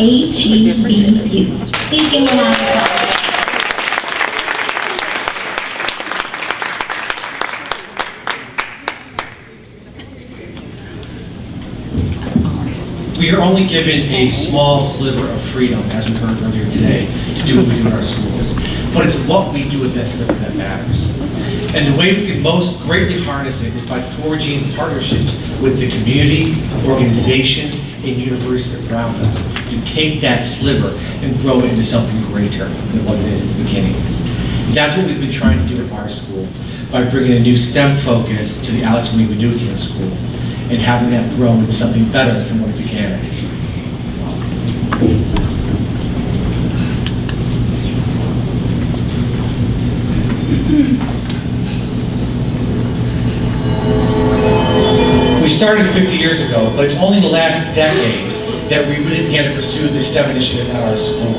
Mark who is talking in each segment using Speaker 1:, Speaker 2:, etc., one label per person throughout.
Speaker 1: AGBU. Please give me a round of applause.
Speaker 2: We are only given a small sliver of freedom, as we heard earlier today, to do what we do in our schools. But it's what we do with that sliver that matters. And the way we can most greatly harness it is by forging partnerships with the community, organizations, and universities around us to take that sliver and grow it into something greater than what it is at the beginning. That's what we've been trying to do at our school by bringing a new STEM focus to the Manoogian School and having that grow into something better than what it began as. We started 50 years ago, but it's only the last decade that we really began to pursue this STEM initiative at our school.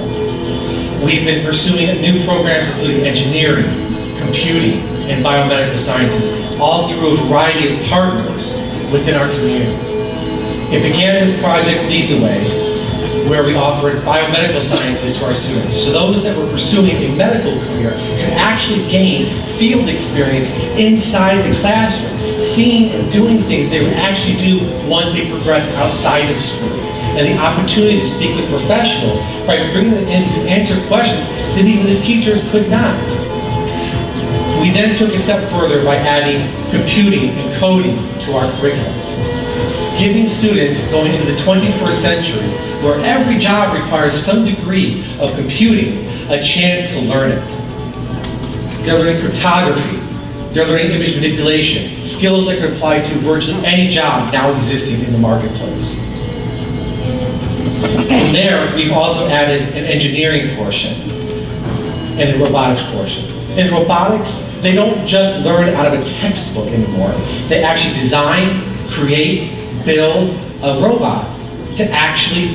Speaker 2: We've been pursuing new programs including engineering, computing, and biomedical sciences, all through a variety of partners within our community. It began with Project Lead the Way, where we offered biomedical sciences to our students. So those that were pursuing a medical career could actually gain field experience inside the classroom, seeing and doing things they would actually do once they progressed outside of school. And the opportunity to speak with professionals by bringing them in to answer questions that even the teachers could not. We then took a step further by adding computing and coding to our curriculum, giving students going into the 21st century, where every job requires some degree of computing, a chance to learn it. They're learning cryptography, they're learning image manipulation, skills that can apply to virtually any job now existing in the marketplace. From there, we've also added an engineering portion and a robotics portion. In robotics, they don't just learn out of a textbook anymore. They actually design, create, build a robot to actually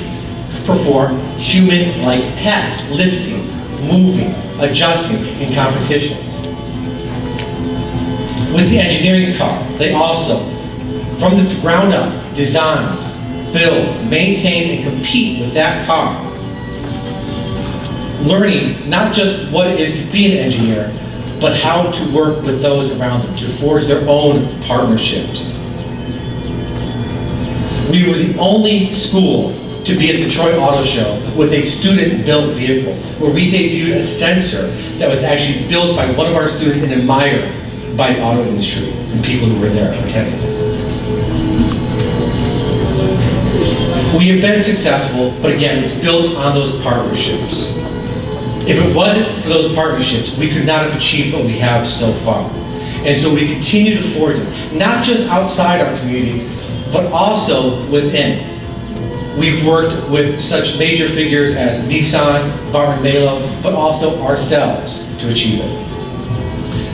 Speaker 2: perform human-like tasks, lifting, moving, adjusting in competitions. With the engineering car, they also, from the ground up, design, build, maintain, and compete with that car. Learning not just what it is to be an engineer, but how to work with those around them to forge their own partnerships. We were the only school to be at the Detroit Auto Show with a student-built vehicle, where we debuted a sensor that was actually built by one of our students and admired by the auto industry and people who were there attending. We have been successful, but again, it's built on those partnerships. If it wasn't for those partnerships, we could not have achieved what we have so far. And so we continue to forge them, not just outside our community, but also within. We've worked with such major figures as Nissan, Barton Melo, but also ourselves to achieve it.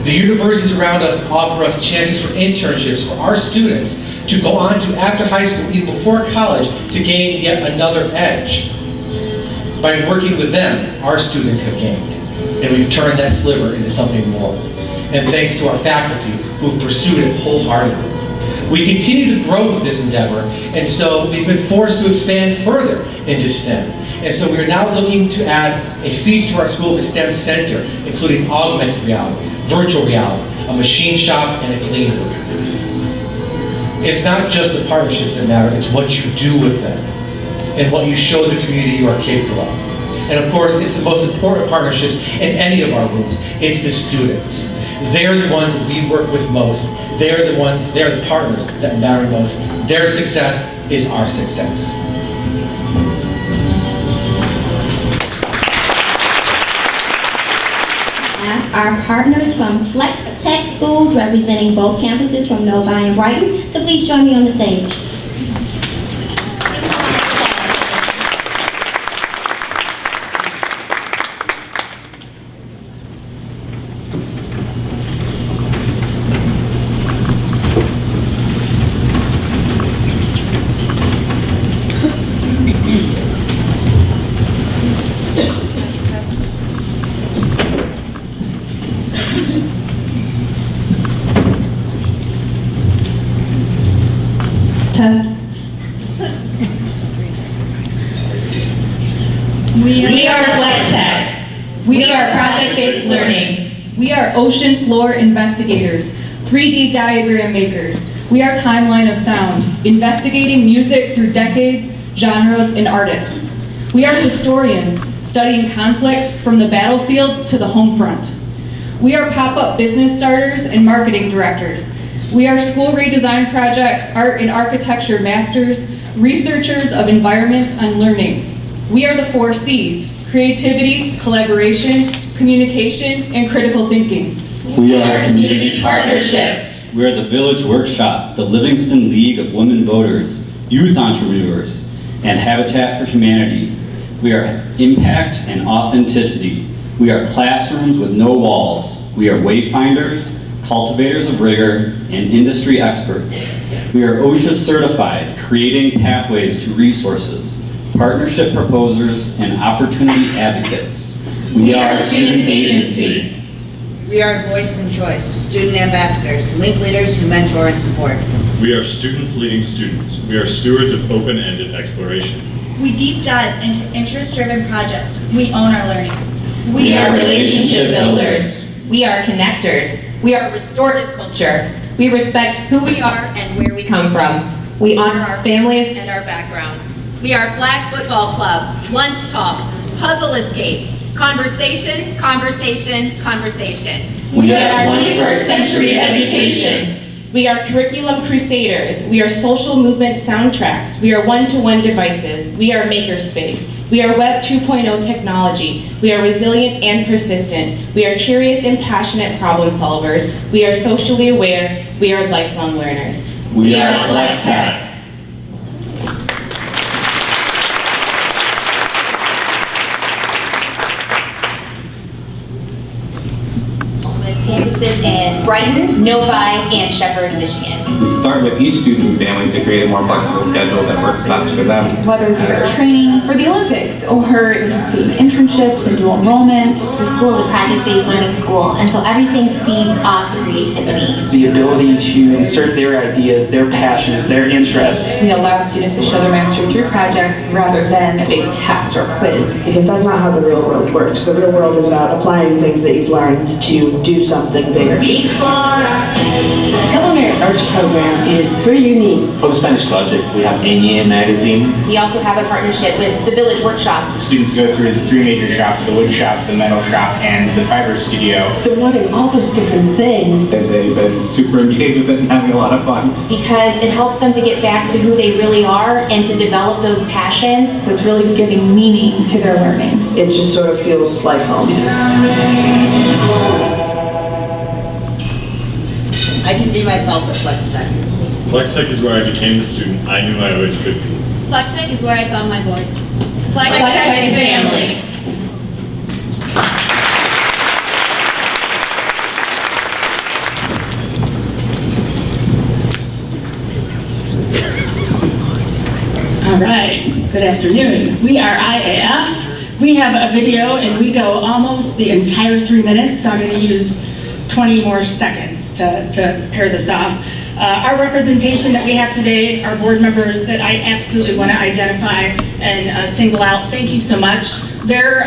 Speaker 2: The universities around us offer us chances for internships for our students to go on to after high school, even before college, to gain yet another edge. By working with them, our students have gained, and we've turned that sliver into something more. And thanks to our faculty who've pursued it wholeheartedly. We continue to grow with this endeavor, and so we've been forced to expand further into STEM. And so we are now looking to add a feature to our school of a STEM center, including augmented reality, virtual reality, a machine shop, and a clean room. It's not just the partnerships that matter, it's what you do with them and what you show the community you are capable of. And of course, it's the most important partnerships in any of our rooms. It's the students. They're the ones that we work with most. They're the partners that matter most. Their success is our success.
Speaker 1: Ask our partners from FlexTech schools representing both campuses from Novi and Brighton to please join me on the stage.
Speaker 3: We are FlexTech. We are project-based learning.
Speaker 4: We are ocean floor investigators, 3D diagram makers. We are timeline of sound, investigating music through decades, genres, and artists. We are historians, studying conflict from the battlefield to the home front. We are pop-up business starters and marketing directors. We are school redesign projects, art and architecture masters, researchers of environments and learning. We are the 4 C's: creativity, collaboration, communication, and critical thinking.
Speaker 3: We are community partnerships.
Speaker 5: We are the Village Workshop, the Livingston League of Women Voters, Youth Entrepreneurs, and Habitat for Humanity. We are impact and authenticity. We are classrooms with no walls. We are wayfinders, cultivators of rigor, and industry experts. We are OSHA certified, creating pathways to resources, partnership proposers, and opportunity advocates.
Speaker 3: We are student agency.
Speaker 6: We are voice and choice, student ambassadors, link leaders who mentor and support.
Speaker 7: We are students leading students. We are stewards of open-ended exploration.
Speaker 8: We deep dive into interest-driven projects. We own our learning.
Speaker 3: We are relationship builders. We are connectors. We are restorative culture. We respect who we are and where we come from. We honor our families and our backgrounds. We are Flag Football Club, lunch talks, puzzle escapes, conversation, conversation, conversation. We are 21st century education.
Speaker 9: We are curriculum crusaders. We are social movement soundtracks. We are one-to-one devices. We are makerspace. We are Web 2.0 technology. We are resilient and persistent. We are curious and passionate problem solvers. We are socially aware. We are lifelong learners.
Speaker 3: We are FlexTech.
Speaker 1: Campuses in Brighton, Novi, and Shepherd, Michigan.
Speaker 10: We start with each student and family to create a more flexible schedule that works best for them.
Speaker 11: Whether they're training for the Olympics or participating in internships and dual enrollment.
Speaker 1: The school is a project-based learning school, and so everything feeds off creativity.
Speaker 12: The ability to insert their ideas, their passions, their interests.
Speaker 11: We allow students to show their mastery through projects rather than a big test or quiz.
Speaker 13: Because that's not how the real world works. The real world is about applying things that you've learned to do something bigger.
Speaker 14: Culinary Arts program is pretty unique.
Speaker 15: For the Spanish project, we have A magazine.
Speaker 1: We also have a partnership with the Village Workshop.
Speaker 16: The students go through the 3 major shops, the wood shop, the metal shop, and the fiber studio.
Speaker 14: They're wanting all those different things.
Speaker 10: And they've been super engaged with it and having a lot of fun.
Speaker 1: Because it helps them to get back to who they really are and to develop those passions.
Speaker 11: So it's really giving meaning to their learning.
Speaker 13: It just sort of feels like home.
Speaker 6: I can be myself at FlexTech.
Speaker 7: FlexTech is where I became the student I knew I always could be.
Speaker 8: FlexTech is where I found my voice.
Speaker 3: FlexTech is family.
Speaker 17: All right, good afternoon. We are IAF. We have a video and we go almost the entire 3 minutes, so I'm going to use 20 more seconds to pair this off. Our representation that we have today are board members that I absolutely want to identify and single out. Thank you so much. They're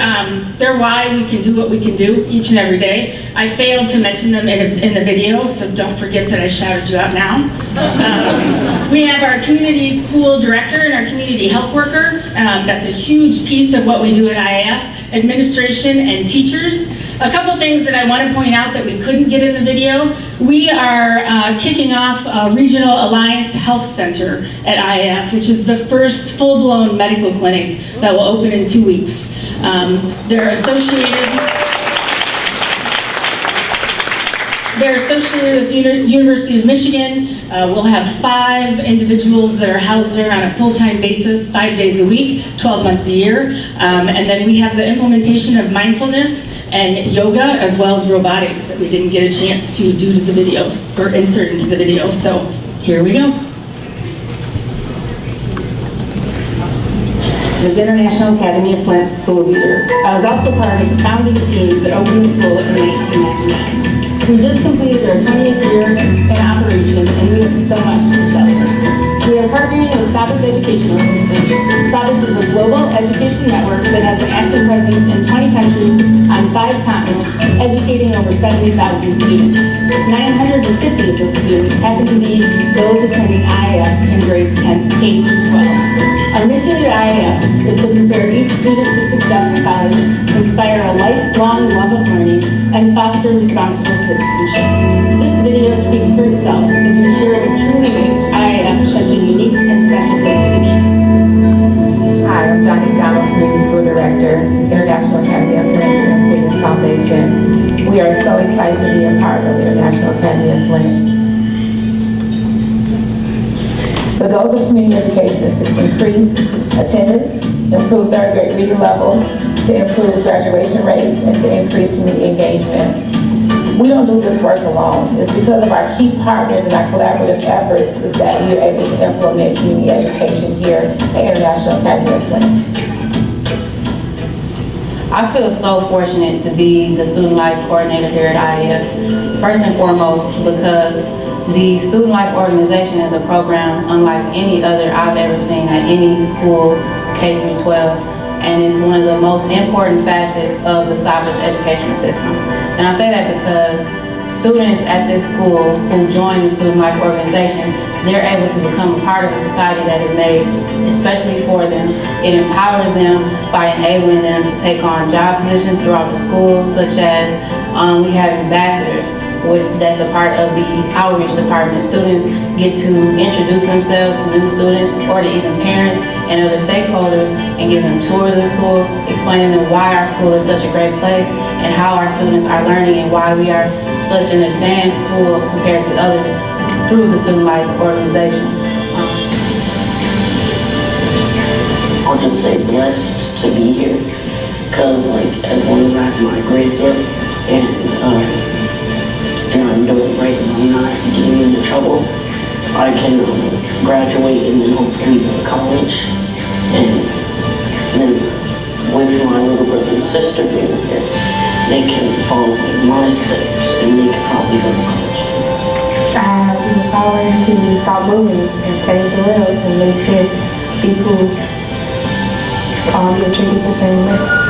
Speaker 17: why we can do what we can do each and every day. I failed to mention them in the video, so don't forget that I shouted you out now. We have our community school director and our community health worker. That's a huge piece of what we do at IAF. Administration and teachers. A couple things that I want to point out that we couldn't get in the video. We are kicking off a Regional Alliance Health Center at IAF, which is the first full-blown medical clinic that will open in 2 weeks. They're associated with University of Michigan. We'll have 5 individuals that are housed there on a full-time basis, 5 days a week, 12 months a year. And then we have the implementation of mindfulness and yoga, as well as robotics that we didn't get a chance to do to the videos or insert into the video. So here we go.
Speaker 14: As International Academy of Flint school leader, I was also part of the founding team that opened the school in 1999. We just completed our 20th year in operation, and we have so much to celebrate. We are partnering with Sabas Educational Systems. Sabas is a global education network that has an active presence in 20 countries on 5 continents, educating over 70,000 students. 950 of those students happen to be those attending IAF in grades 10 K through 12. Our mission at IAF is to prepare each student for success in college, inspire a lifelong love of learning, and foster responsible citizenship. This video speaks for itself as we share what truly makes IAF such a unique and special place to be.
Speaker 18: Hi, I'm Johnny McDonald, Community School Director, International Academy of Flint and Fitness Foundation. We are so excited to be a part of International Academy of Flint. The goals of community education is to increase attendance, improve third grade reading levels, to improve graduation rates, and to increase community engagement. We don't do this work alone. It's because of our key partners and our collaborative efforts is that we are able to implement community education here at International Academy of Flint.
Speaker 14: I feel so fortunate to be the Student Life Coordinator here at IAF. First and foremost, because the Student Life Organization is a program unlike any other I've ever seen at any school, K through 12, and it's one of the most important facets of the Sabas educational system. And I say that because students at this school who join the Student Life Organization, they're able to become a part of a society that is made especially for them. It empowers them by enabling them to take on job positions throughout the school, such as we have ambassadors. That's a part of the outreach department. Students get to introduce themselves to new students or to even parents and other stakeholders and give them tours of the school, explaining them why our school is such a great place and how our students are learning and why we are such an advanced school compared to others through the Student Life Organization.
Speaker 19: I'll just say blessed to be here because as long as I have my grades up and I'm doing right and I'm not getting into trouble, I can graduate and then hopefully go to college. And then with my little brother and sister being here, they can follow in my steps and they can probably go to college.
Speaker 18: I have the power to stop bullying and change the world and make sure people get treated the same way.